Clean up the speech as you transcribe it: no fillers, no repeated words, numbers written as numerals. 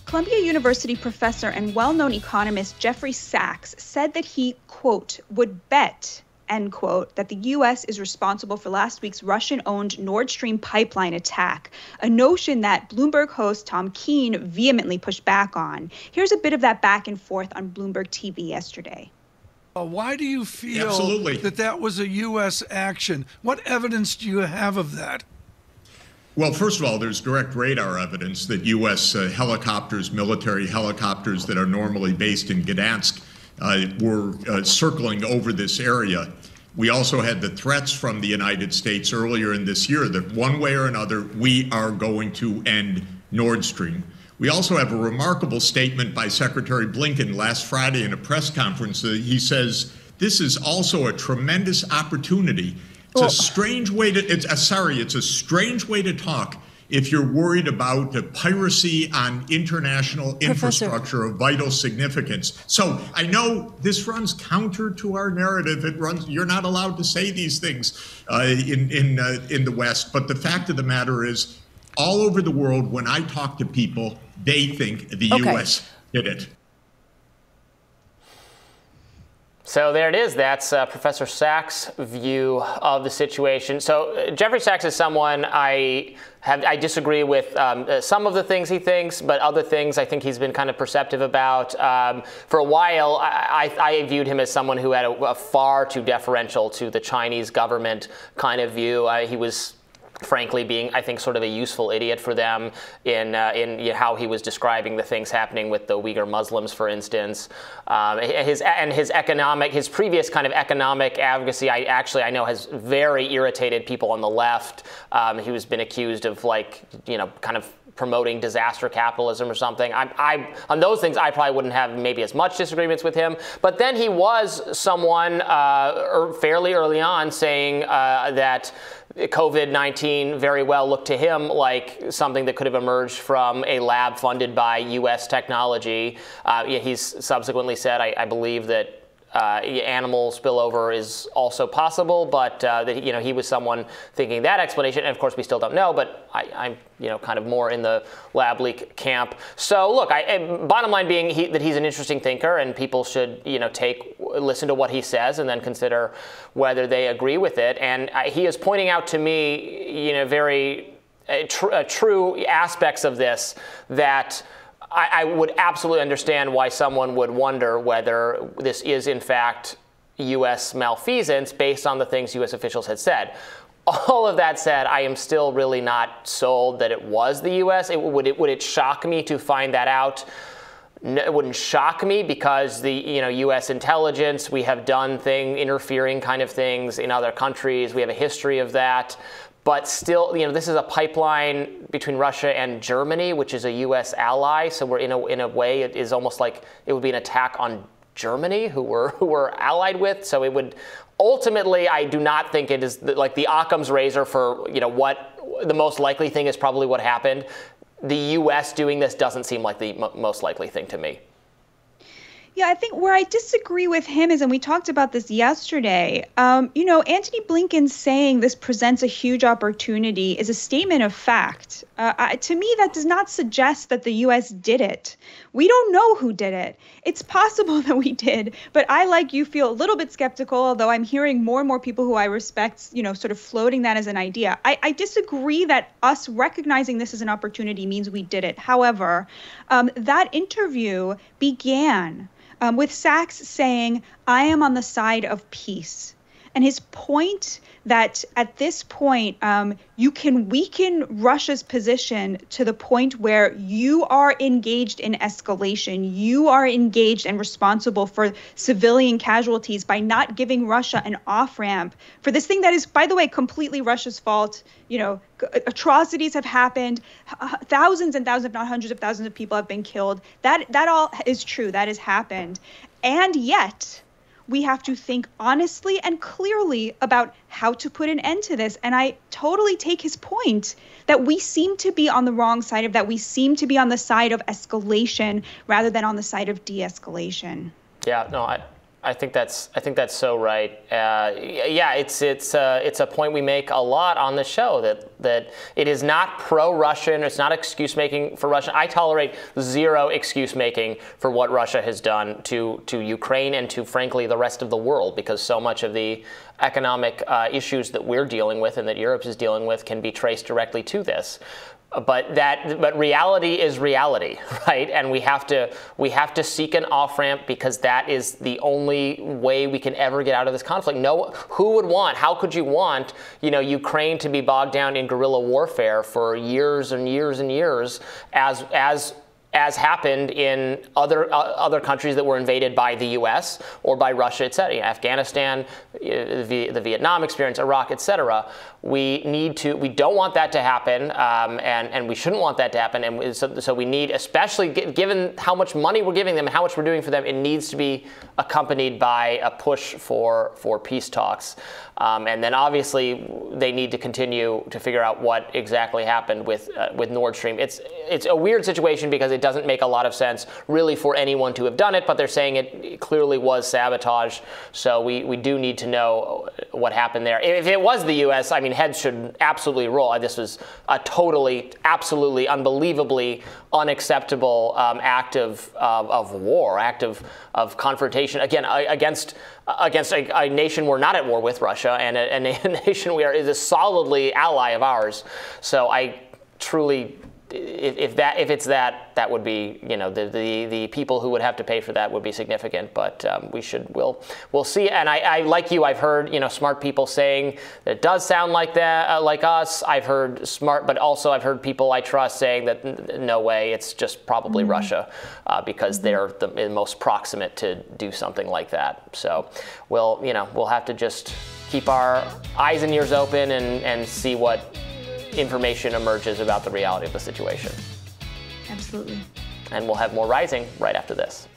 Columbia University professor and well-known economist Jeffrey Sachs said that he, quote, would bet, end quote, that the U.S. is responsible for last week's Russian-owned Nord Stream pipeline attack, a notion that Bloomberg host Tom Keene vehemently pushed back on. Here's a bit of that back and forth on Bloomberg TV yesterday. Why do you feel that was a U.S. action? What evidence do you have of that? Well, first of all, there's direct radar evidence that U.S. helicopters, military helicopters that are normally based in Gdansk, were circling over this area. We also had the threats from the United States earlier in this year that one way or another, we are going to end Nord Stream. We also have a remarkable statement by Secretary Blinken last Friday in a press conference. He says, this is also a tremendous opportunity. It's a strange way to, it's a strange way to talk if you're worried about the piracy on international infrastructure of vital significance. So I know this runs counter to our narrative. You're not allowed to say these things in the West. But the fact of the matter is, all over the world, when I talk to people, they think the U.S. did it. So there it is. That's Professor Sachs' view of the situation. So Jeffrey Sachs is someone I disagree with some of the things he thinks, but other things I think he's been kind of perceptive about. For a while, I viewed him as someone who had a far too deferential to the Chinese government kind of view. He was frankly being, I think, sort of a useful idiot for them in how he was describing the things happening with the Uyghur Muslims, for instance. His previous kind of economic advocacy, I know has very irritated people on the left. He was been accused of kind of promoting disaster capitalism or something. On those things, I probably wouldn't have maybe as much disagreements with him. But then he was someone fairly early on saying that COVID-19 very well looked to him like something that could have emerged from a lab funded by U.S. technology. He's subsequently said, I believe that animal spillover is also possible, but that he was someone thinking that explanation. And of course, we still don't know, but I'm kind of more in the lab leak camp. So look, bottom line being that he's an interesting thinker, and people should listen to what he says and then consider whether they agree with it. And he is pointing out to me, very true aspects of this that I would absolutely understand why someone would wonder whether this is, in fact, U.S. malfeasance based on the things U.S. officials had said. All of that said, I am still really not sold that it was the U.S. Would it shock me to find that out? No, it wouldn't shock me because the U.S. intelligence, we have done interfering kind of things in other countries. We have a history of that. But still, this is a pipeline between Russia and Germany, which is a U.S. ally. So we're in a way, it is almost like it would be an attack on Germany, who we're allied with. So it would ultimately, I do not think it is like the Occam's razor for what the most likely thing is probably what happened. The U.S. doing this doesn't seem like the most likely thing to me. Yeah, I think where I disagree with him is, and we talked about this yesterday, Antony Blinken saying this presents a huge opportunity is a statement of fact. To me, that does not suggest that the U.S. did it. We don't know who did it. It's possible that we did, but I, like you, feel a little bit skeptical, although I'm hearing more and more people who I respect, sort of floating that as an idea. I disagree that us recognizing this as an opportunity means we did it. However, that interview began with Sachs saying, I am on the side of peace. And his point that at this point, you can weaken Russia's position to the point where you are engaged in escalation. You are engaged and responsible for civilian casualties by not giving Russia an off-ramp for this thing that is, by the way, completely Russia's fault. Atrocities have happened. Thousands and thousands, if not hundreds of thousands of people have been killed. That all is true. That has happened. And yet, we have to think honestly and clearly about how to put an end to this. And I totally take his point that we seem to be on the wrong side of that. We seem to be on the side of escalation rather than on the side of de-escalation. Yeah, no, I think that's so right. Yeah, it's a point we make a lot on the show that it is not pro-Russian. It's not excuse making for Russia. I tolerate zero excuse making for what Russia has done to Ukraine and to, frankly, the rest of the world, because so much of the economic issues that we're dealing with and that Europe is dealing with can be traced directly to this. But reality is reality, right? And we have to seek an off-ramp, because that is the only way we can ever get out of this conflict. How could you want, Ukraine to be bogged down in guerrilla warfare for years and years and years, as happened in other countries that were invaded by the U.S. or by Russia, et cetera, Afghanistan, the Vietnam experience, Iraq, et cetera. We don't want that to happen, and we shouldn't want that to happen. And so we need, especially given how much money we're giving them and how much we're doing for them, it needs to be accompanied by a push for peace talks. And then obviously they need to continue to figure out what exactly happened with Nord Stream. It's a weird situation because it doesn't make a lot of sense really for anyone to have done it, but they're saying it clearly was sabotage. So we do need to know what happened there. If it was the U.S., I mean, heads should absolutely roll. This was a totally, absolutely, unbelievably unacceptable act of war, act of confrontation, again, against a nation we're not at war with, Russia, and a nation is a solidly ally of ours. So I truly, if it's that would be, the people who would have to pay for that would be significant. But we'll see. And I like you, I've heard smart people saying that it does sound like that, like us. I've heard but also I've heard people I trust saying that no way, it's just probably Russia, because they're the most proximate to do something like that. So we'll have to just keep our eyes and ears open and see what information emerges about the reality of the situation. Absolutely. And we'll have more Rising right after this.